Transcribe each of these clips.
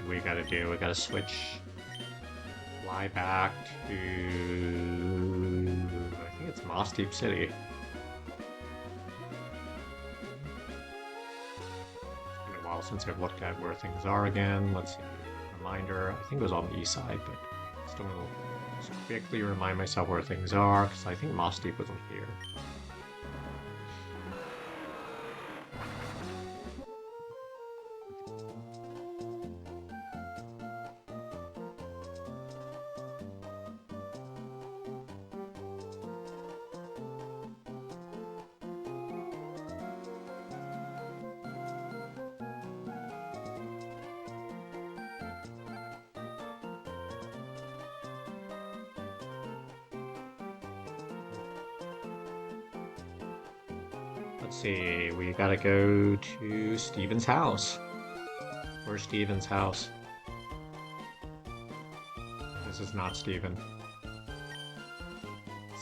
do we gotta do? We gotta switch. Fly back to... I think it's Moss Deep City. It's been a while since I've looked at where things are again. Let's see. Reminder. I think it was on the east side, but still gonna just quickly remind myself where things are, because I think Moss Deep wasn't here. Let's see, we gotta go to Steven's house. Where's Steven's house? This is not Steven.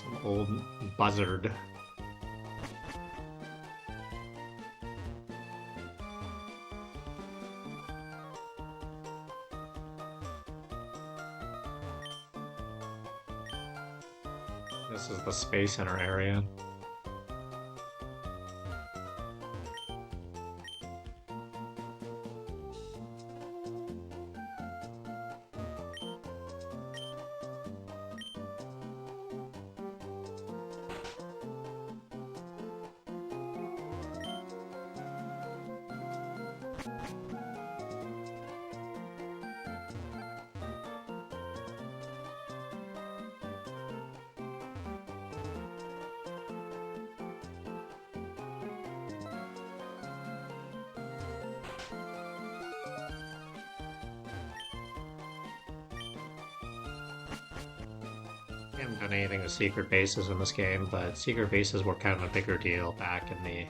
Some old buzzard. This is the Space Center area. I haven't done anything with secret bases in this game, but secret bases were kind of a bigger deal back in the...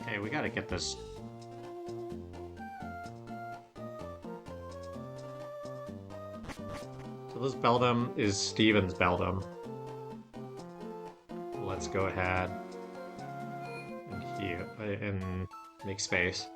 Okay, we gotta get this. So this Beldum is Steven's Beldum. Let's go ahead and make space.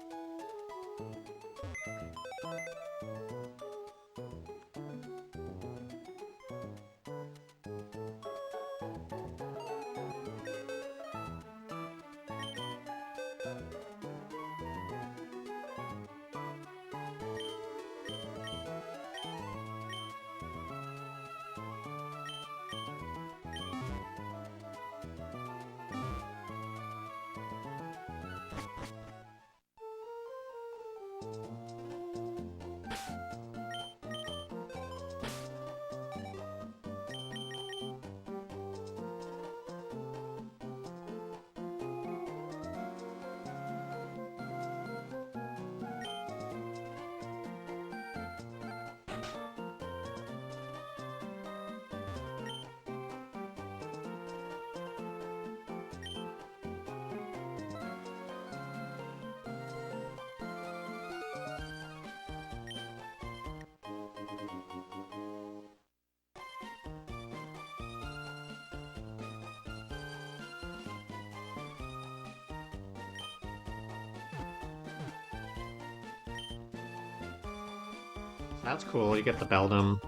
That's cool, you get the Beldum.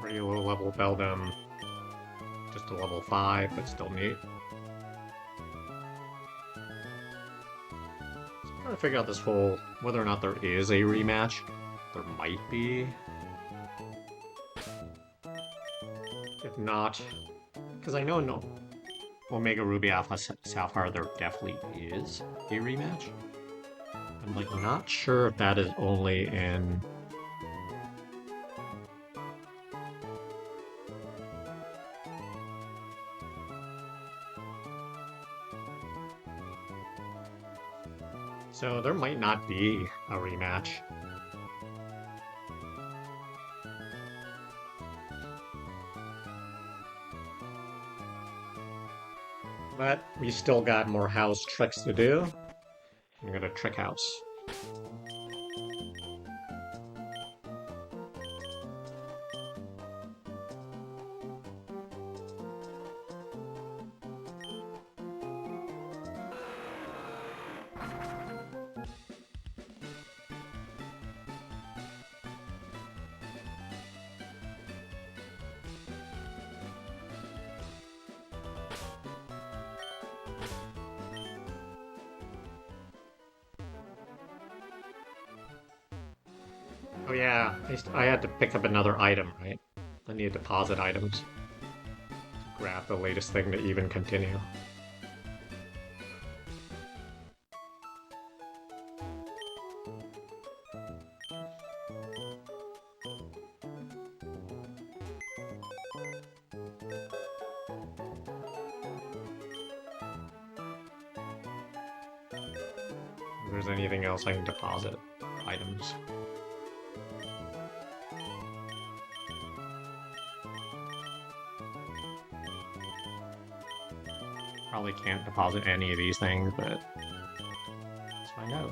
Pretty low level Beldum. Just a level 5, but still neat. So I'm trying to figure out this whole, whether or not there is a rematch. There might be. If not, because I know Omega Ruby Alpha Sapphire, there definitely is a rematch. I'm like not sure if that is only in. So there might not be a rematch. But we still got more house tricks to do. I'm gonna trick house. Oh yeah, I had to pick up another item, right? I need to deposit items to grab the latest thing to even continue. If there's anything else I can deposit items. Probably can't deposit any of these things, but let's find out.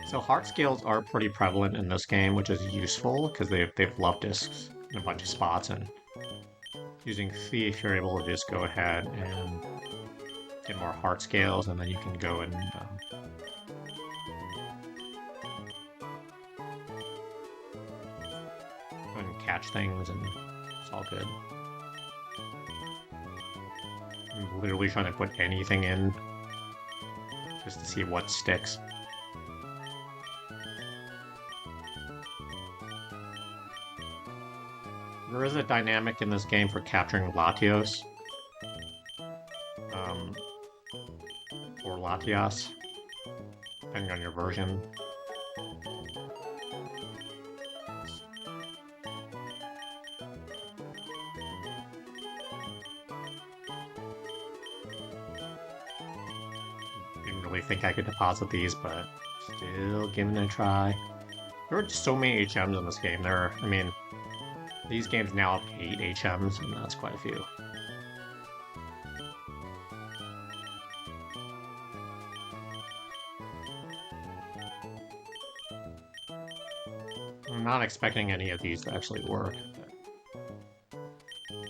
So heart scales are pretty prevalent in this game, which is useful because they've love discs in a bunch of spots, and using Thief, you're able to just go ahead and get more heart scales, and then you can go and catch things, and it's all good. I'm literally trying to put anything in just to see what sticks. There is a dynamic in this game for capturing Latios. Or Latias, depending on your version. Didn't really think I could deposit these, but still giving it a try. There are so many HMs in this game. I mean, these games now have 8 HMs, and that's quite a few. I'm not expecting any of these to actually work.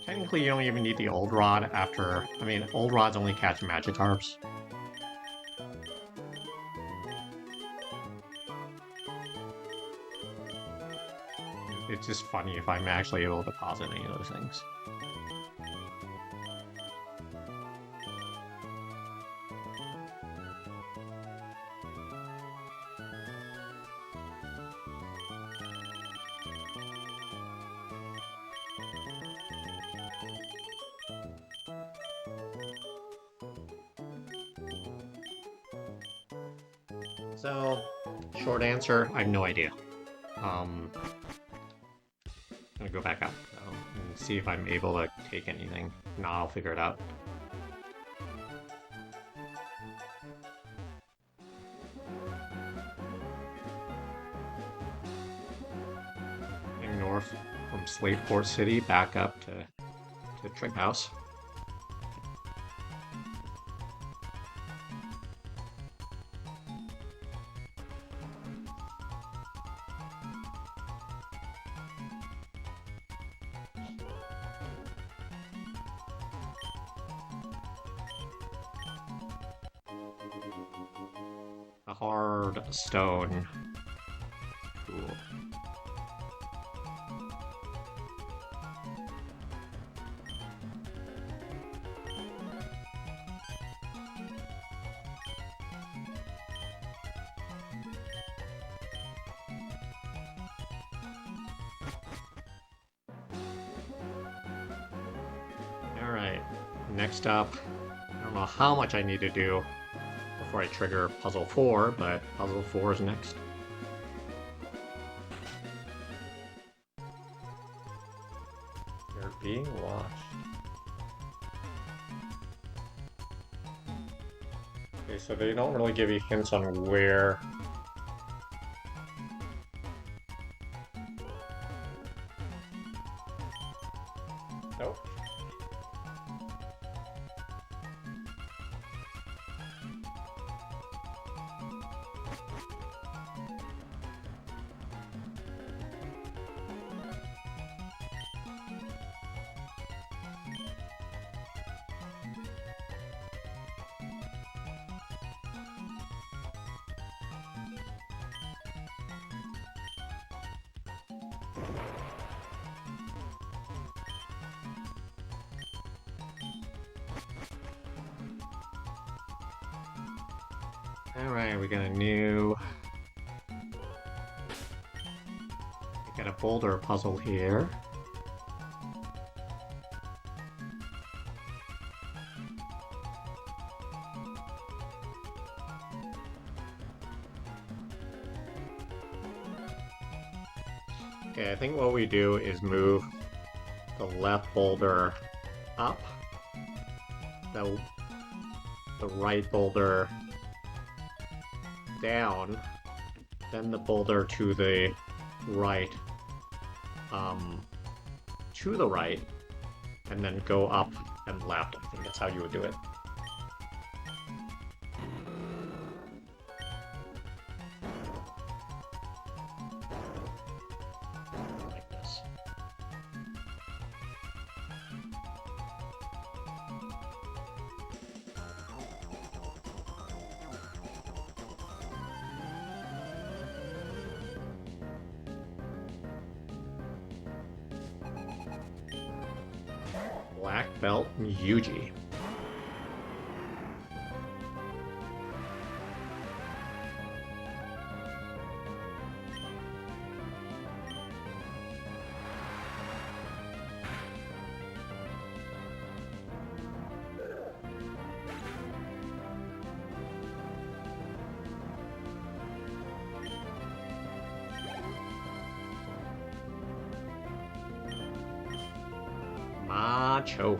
Technically, you don't even need the old rod after. I mean, old rods only catch Magikarps. It's just funny if I'm actually able to deposit any of those things. So, short answer, I have no idea. I'm gonna go back up though, and see if I'm able to take anything. If not, I'll figure it out. Heading north from Slateport City back up to Trick House. A hard stone. Cool. next up, I don't know how much I need to do before I trigger Puzzle 4, but Puzzle 4 is next. You're being watched. Okay, so they don't really give you hints on where... Nope. Alright, we got a new... We got a boulder puzzle here. Okay, I think what we do is move the left boulder up, the right boulder down, then the boulder to the right, and then go up and left. I think that's how you would do it. Like this. Black Belt Yuji. Choke.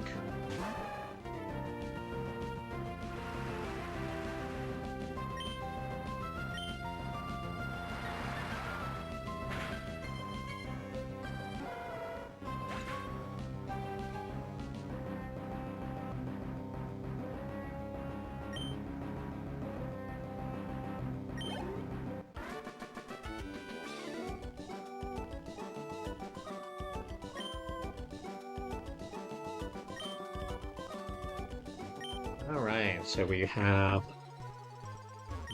Alright, so we have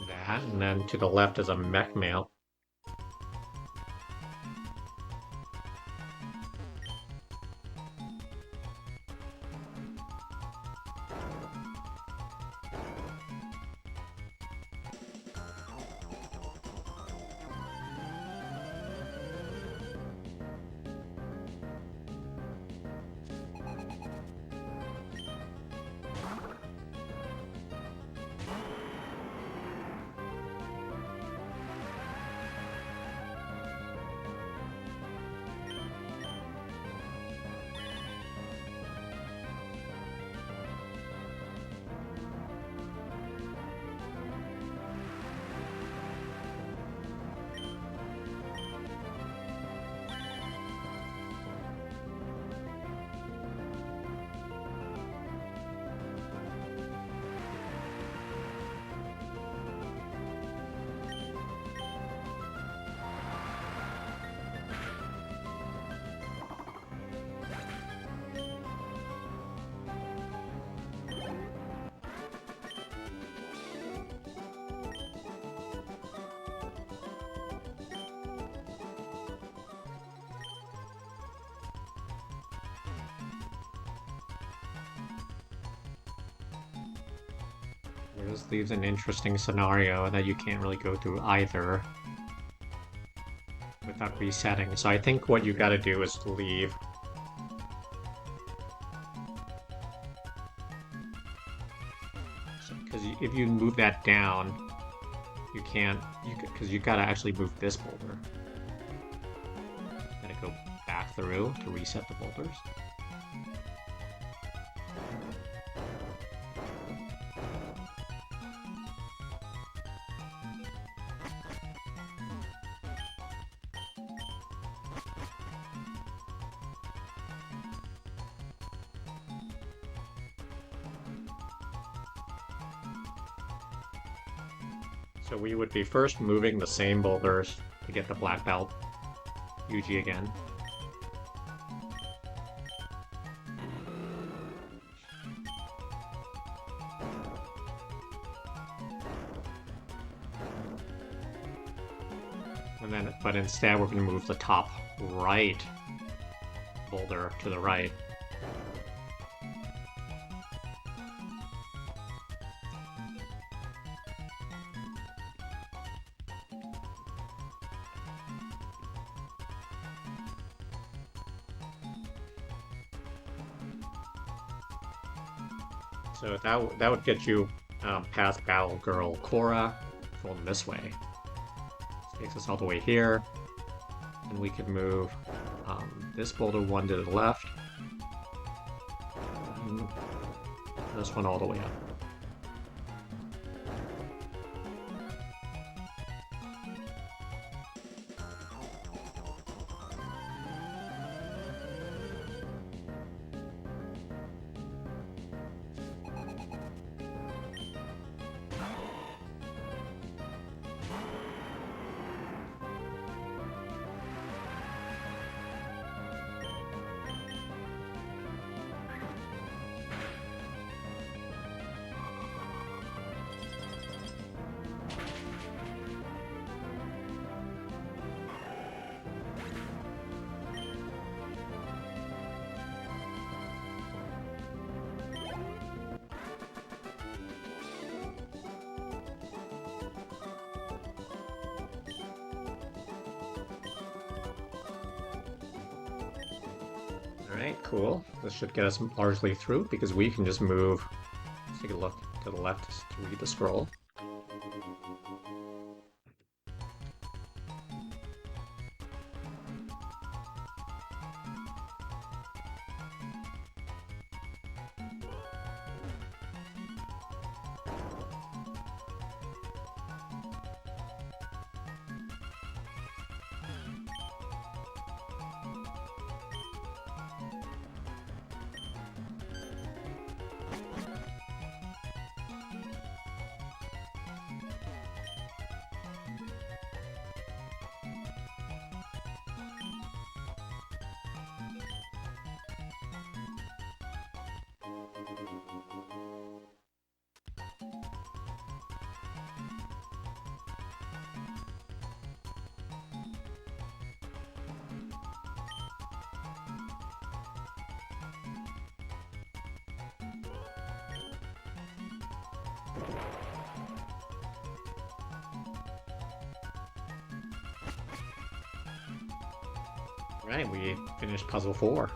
that, and then to the left is a mech mail. This leaves an interesting scenario that you can't really go through either without resetting. So I think what you gotta do is leave if you move that down, you can't, because you gotta actually move this boulder. Gotta go back through to reset the boulders. So we would be first moving the same boulders to get the black belt Yuji again. And then, but instead we're going to move the top right boulder to the right. So that would get you past Battle Girl Korra, going this way. This takes us all the way here, and we could move this boulder one to the left, and this one all the way up. Alright, cool. This should get us largely through because we can just move. Let's take a look to the left to read the scroll. Right, we finished puzzle 4.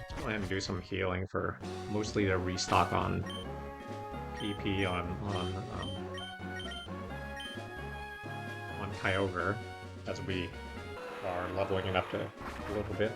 Let's go ahead and do some healing for mostly to restock on PP on Kyogre as we are leveling it up to a little bit.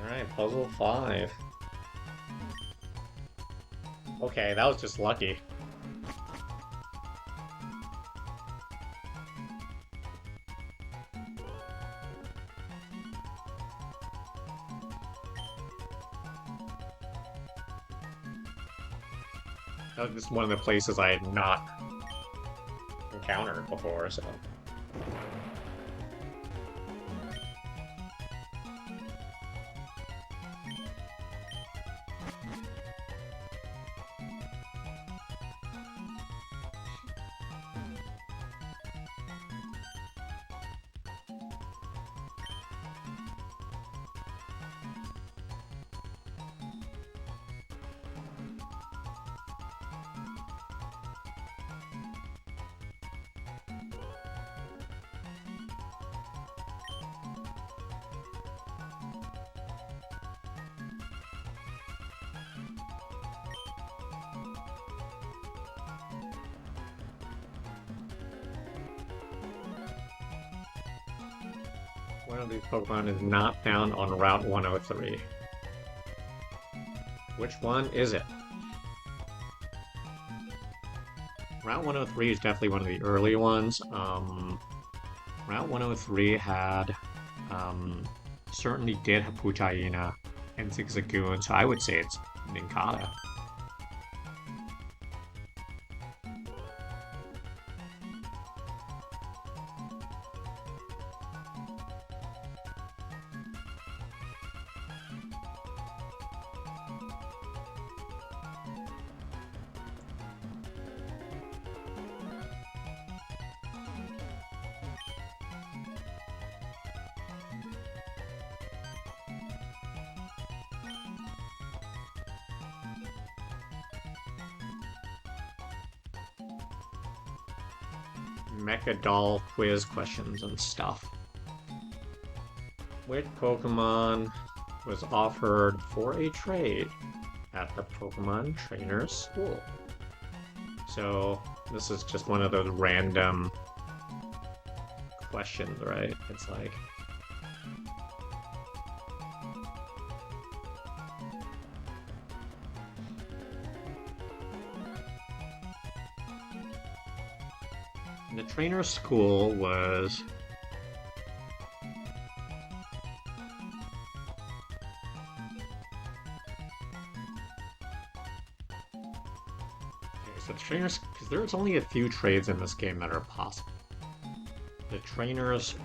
Alright, puzzle 5. Okay, that was just lucky. That was just one of the places I had not encountered before, so... One of these Pokemon is not found on Route 103. Which one is it? Route 103 is definitely one of the early ones. Route 103 had, certainly did have Puchaina and Zigzagoon, so I would say it's Ninkata. Mecha Doll quiz questions and stuff. Which Pokemon was offered for a trade at the Pokemon Trainers School? So this is just one of those random questions, right? It's like... The Trainer School was... So the trainers, because there's only a few trades in this game that are possible. The trainers...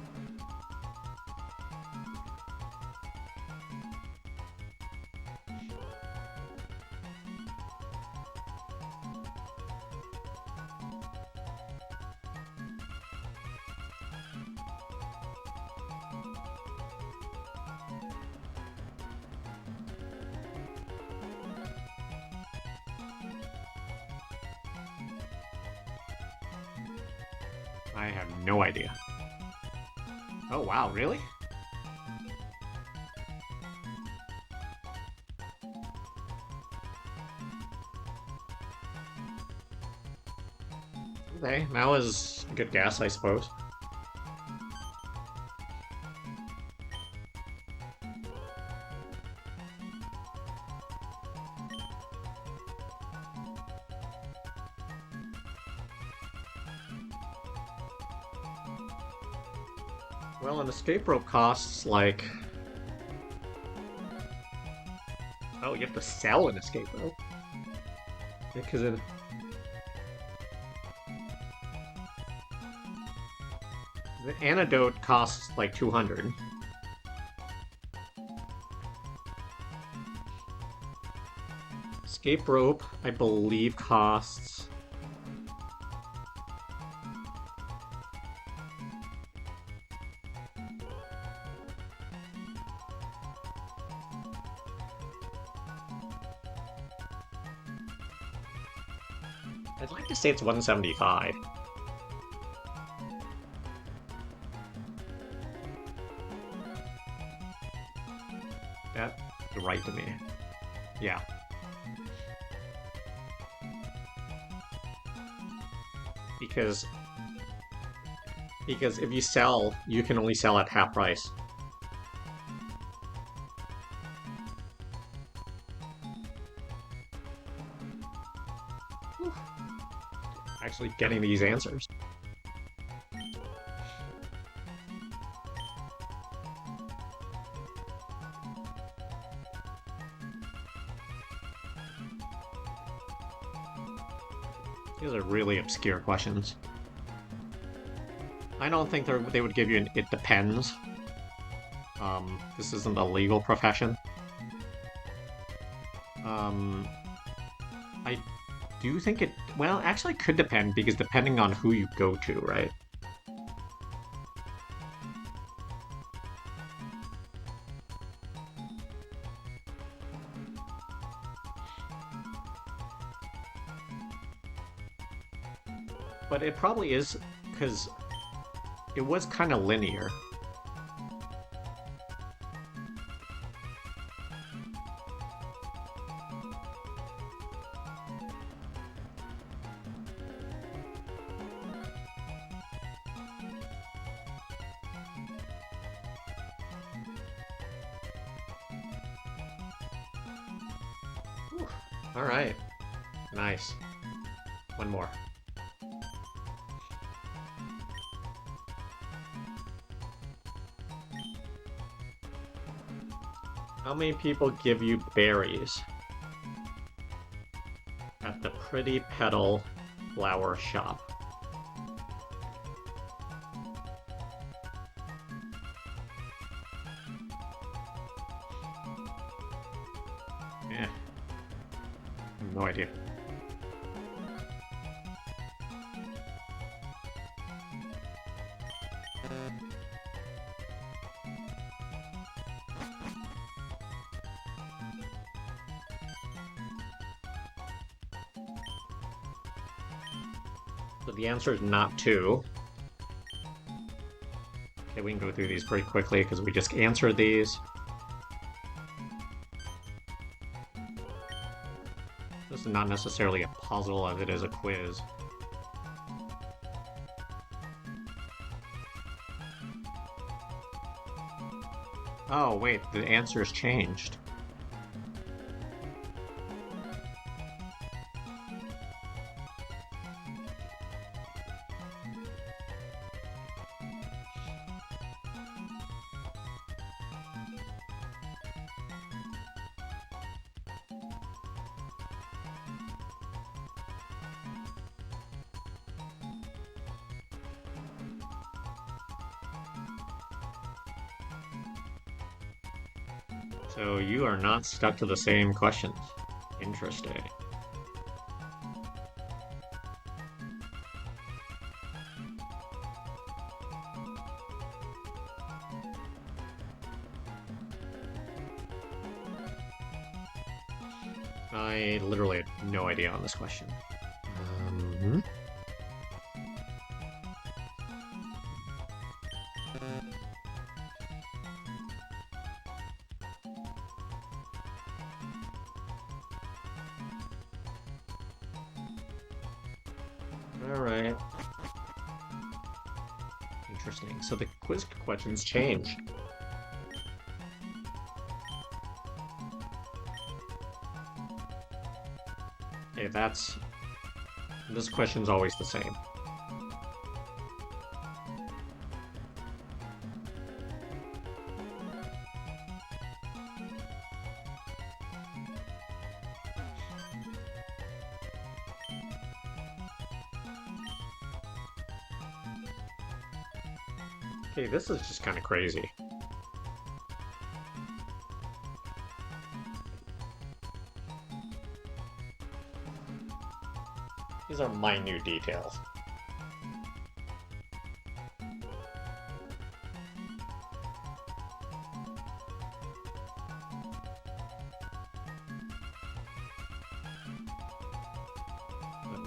I have no idea. Oh wow, really? Okay, that was a good guess, I suppose. Well, an escape rope costs like... Oh, you have to sell an escape rope? Because it... The antidote costs like 200. Escape rope, I believe, costs... I'd like to say it's 175. That's right to me. Yeah. Because if you sell, you can only sell at half price. actually getting these answers. These are really obscure questions. I don't think they would give you an it depends. This isn't a legal profession. I do think it, well, actually could depend, because depending on who you go to, right? But it probably is, because it was kind of linear. Whew. All right. Nice. One more. How many people give you berries at the Pretty Petal Flower Shop? Yeah. No idea. So the answer is not 2. Okay, we can go through these pretty quickly because we just answered these. This is not necessarily a puzzle as it is a quiz. Oh, wait, the answer's changed. So you are not stuck to the same questions. Interesting. I literally have no idea on this question. Alright. Interesting. So the quiz questions changed. Okay, that's... This question's always the same. Okay, this is just kind of crazy. These are minute details.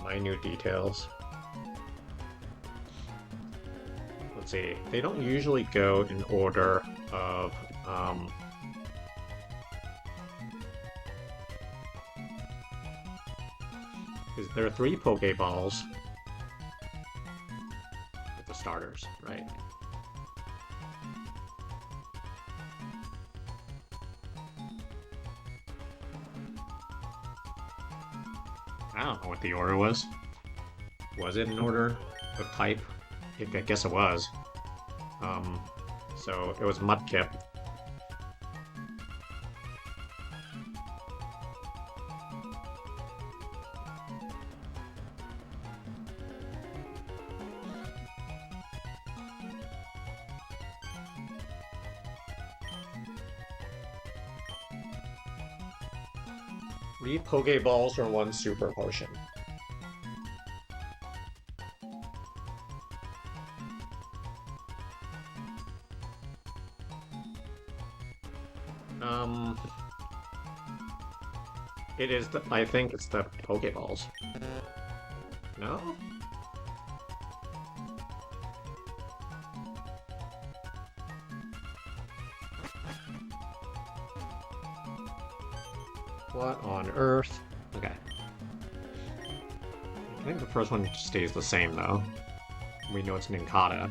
Minute details. Let's see. They don't usually go in order of because there are 3 Pokeballs with the starters, right? I don't know what the order was. Was it in order of type? I guess it was. So it was Mudkip. Three Pokeballs or one Super Potion? It is the, I think it's the Pokeballs. No? What on earth? Okay. I think the first one stays the same though. We know it's Nincada.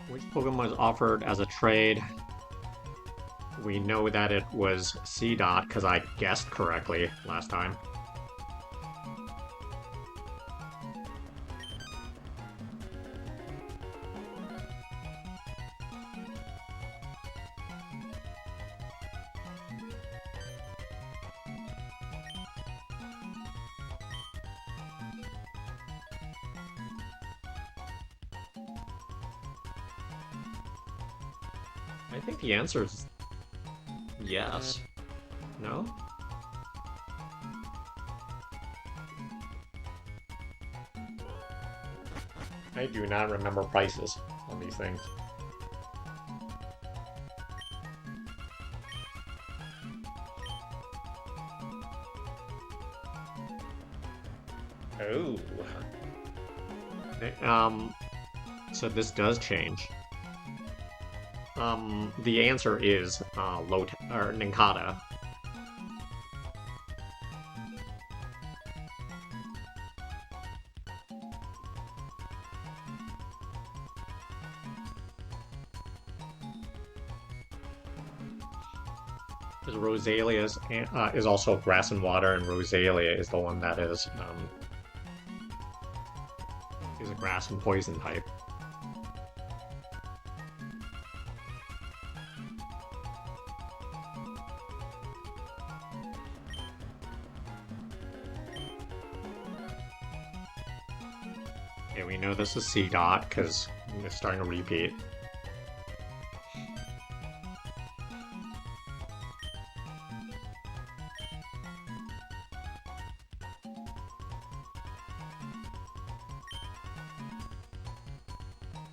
Which Pokemon was offered as a trade? We know that it was C-Dot, because I guessed correctly last time. I think the answer is yes. No? I do not remember prices on these things. Oh. So this does change. The answer is or Nincada. Because Rosalia is also grass and water, and Rosalia is the one that is a grass and poison type. Okay, we know this is C-Dot because it's starting to repeat.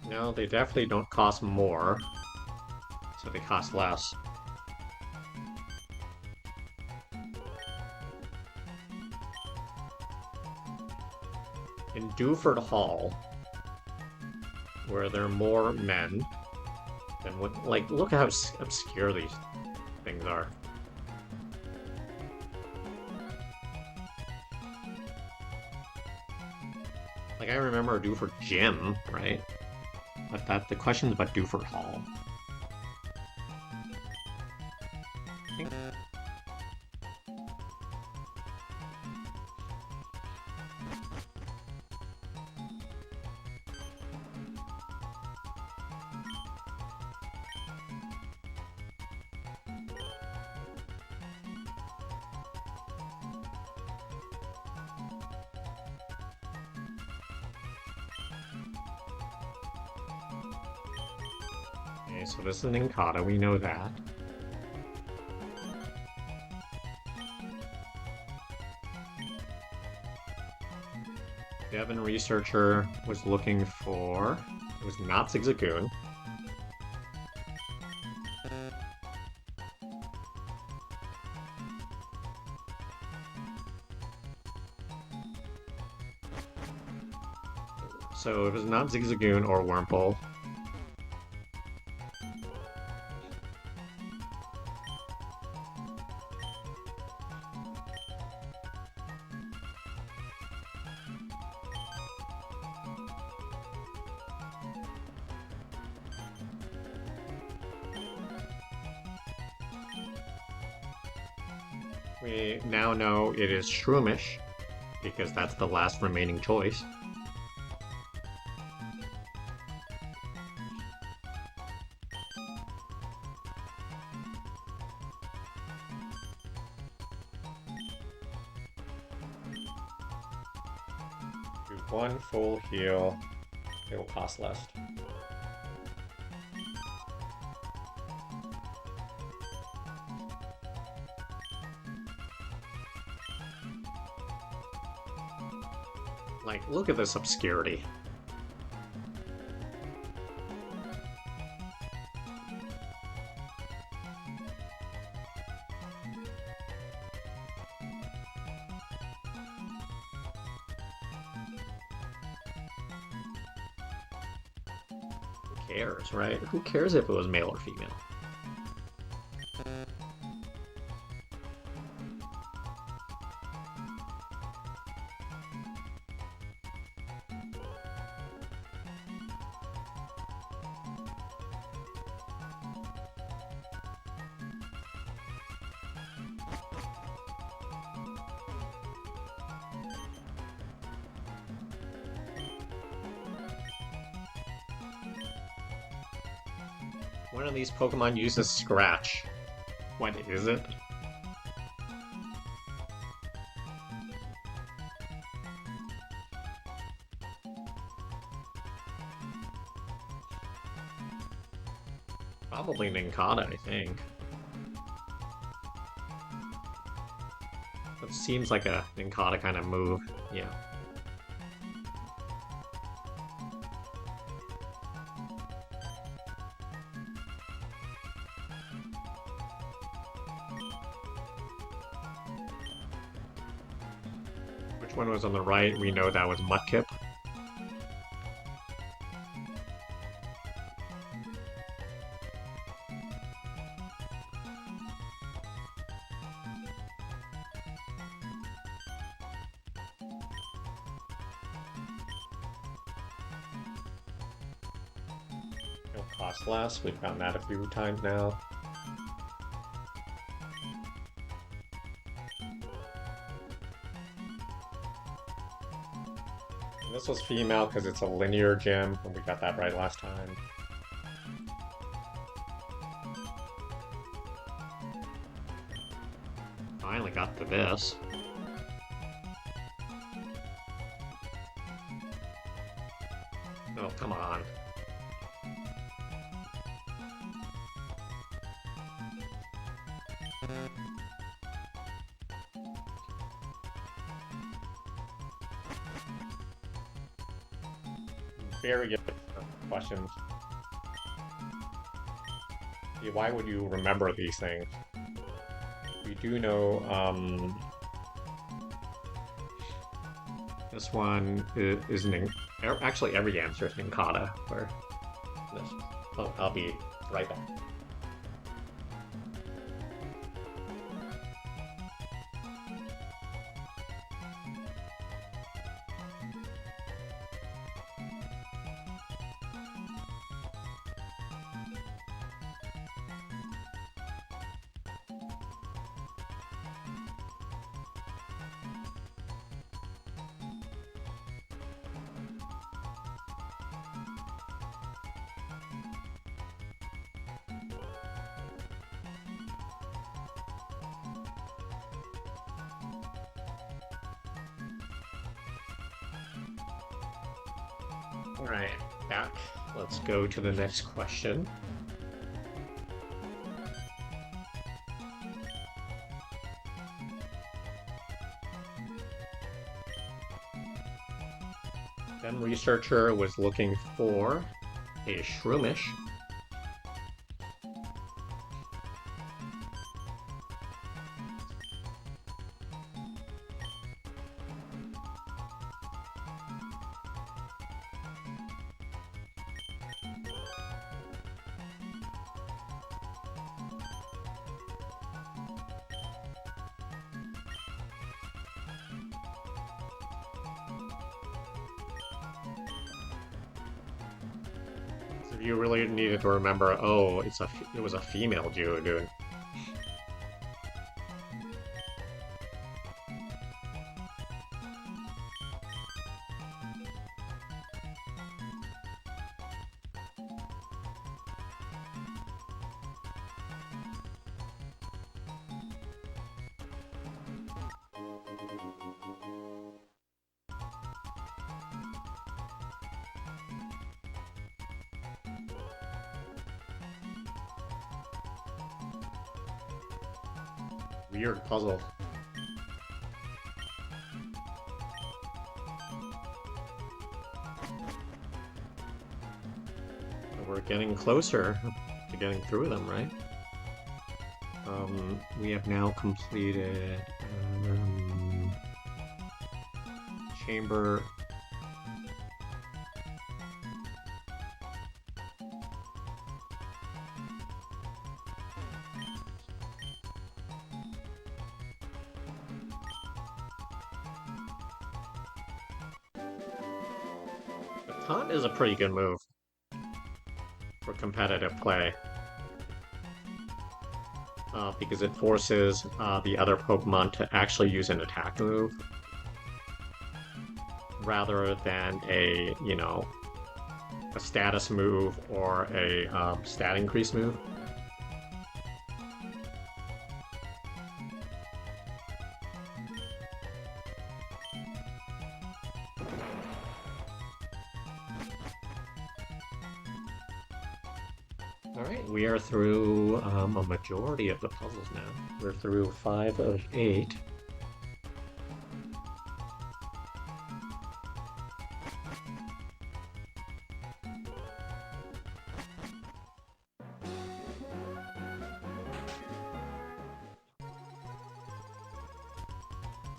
No, they definitely don't cost more, so they cost less. In Dewford Hall, where there are more men than what, like, look how obscure these things are. Like, I remember Dewford Gym, right? But the question's about Dewford Hall. I think... Okay, so this is an Nincada, we know that. Devin Researcher was looking for... It was not Zigzagoon. So it was not Zigzagoon or Wurmple. We now know it is Shroomish, because that's the last remaining choice. Do one full heal. It will cost less. Like, look at this obscurity. Who cares, right? Who cares if it was male or female? One of these Pokemon uses Scratch. What is it? Probably Nincada, I think. It seems like a Nincada kind of move. Yeah. Which one was on the right? We know that was Mudkip. It'll cost less. We've gotten that a few times now. And this was female because it's a linear gym, and we got that right last time. Finally got to this. Oh, come on. Very good questions. Yeah, why would you remember these things? We do know, this one is actually every answer is Nincada, where this. Oh, I'll be right back. Alright, back. Let's go to the next question. Then researcher was looking for a Shroomish. You really needed to remember, oh, it was a female dude. weird puzzle. We're getting closer to getting through them, right? We have now completed chamber. The taunt is a pretty good move for competitive play. Because it forces the other Pokemon to actually use an attack move rather than a, you know, a status move or a stat increase move. Alright, we are through a majority of the puzzles now. We're through 5 of 8.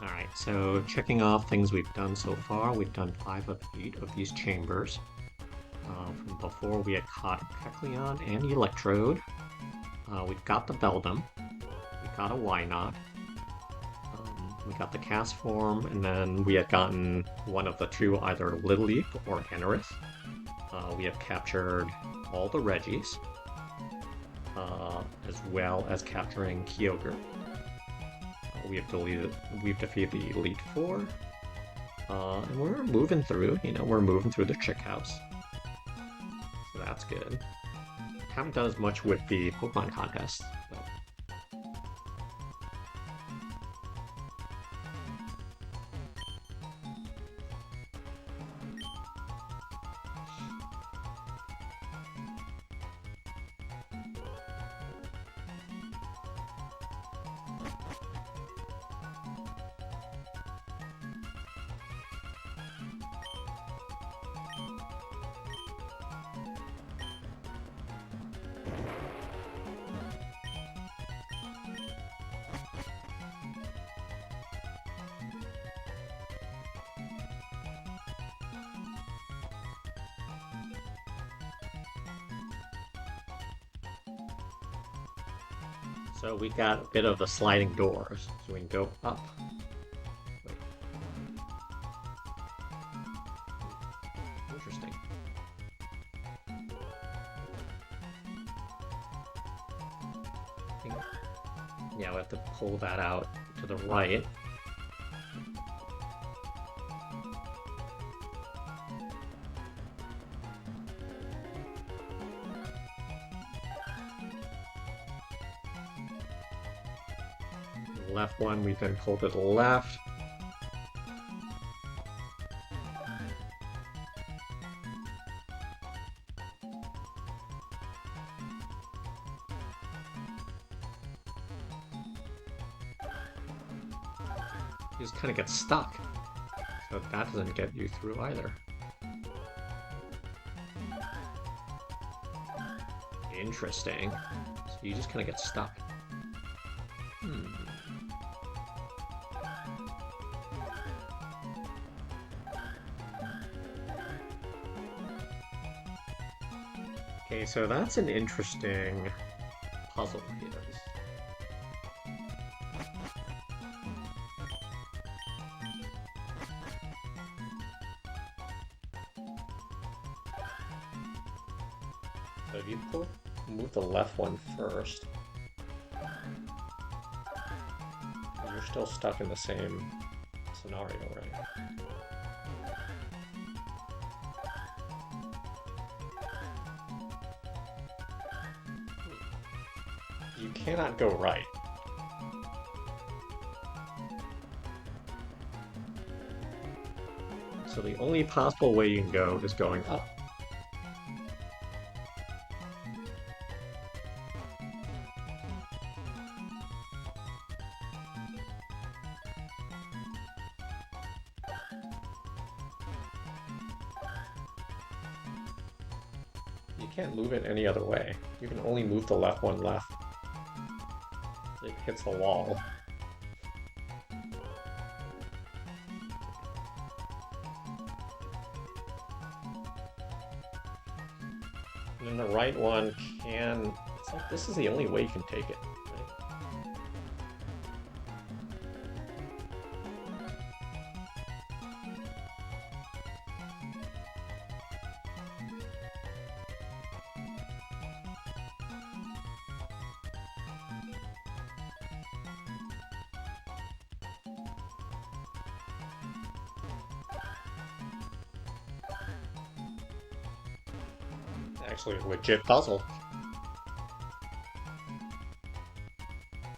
Alright, so checking off things we've done so far, we've done 5 of 8 of these chambers. From before we had caught Kecleon and Electrode. We've got the Beldum. We got a Wynot. We got the cast form, and then we had gotten one of the two, either Little Leap or Anorith. We have captured all the Reggies, as well as capturing Kyogre. We've defeated the Elite Four, and we're moving through. You know, we're moving through the Chick House. So that's good. Haven't done as much with the Pokemon contests, but... So we got a bit of the sliding doors, so we can go up. Wait. Interesting. Yeah, we have to pull that out to the right. Left one, we then pull to the left. You just kind of get stuck. So that doesn't get you through either. Interesting. So you just kind of get stuck. Okay, so that's an interesting puzzle here. So if you move the left one first, you're still stuck in the same scenario, right? You cannot go right. So the only possible way you can go is going up. can't move it any other way. You can only move the left one left. It hits the wall. And then the right one can... It's like this is the only way you can take it. Actually a legit puzzle.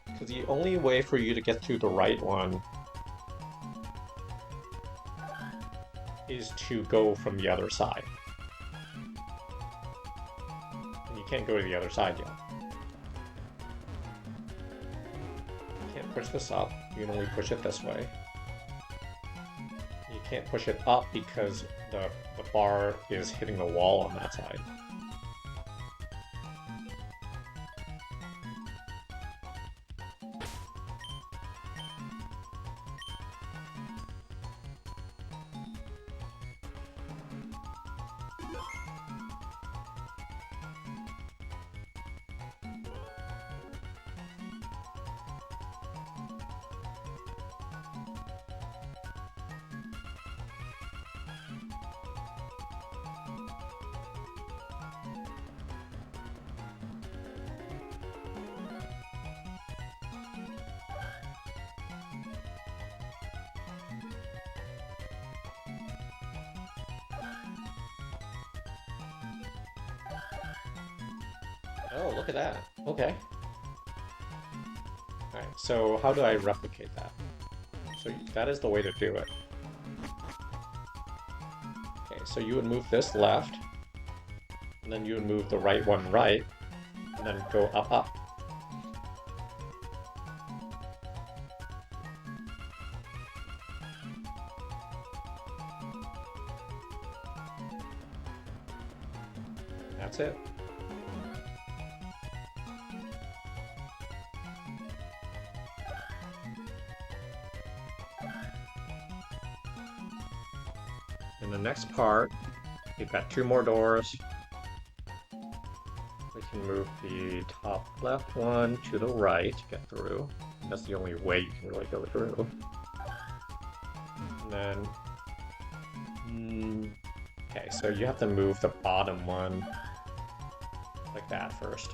Because the only way for you to get to the right one is to go from the other side. And you can't go to the other side yet. You can't push this up, you can only push it this way. You can't push it up because the bar is hitting the wall on that side. Oh, look at that. Okay. Alright, so how do I replicate that? So that is the way to do it. Okay, so you would move this left, and then you would move the right one right, and then go up, up. That's it. In the next part, we've got 2 more doors. We can move the top left one to the right to get through. That's the only way you can really go through. And then... okay, so you have to move the bottom one like that first.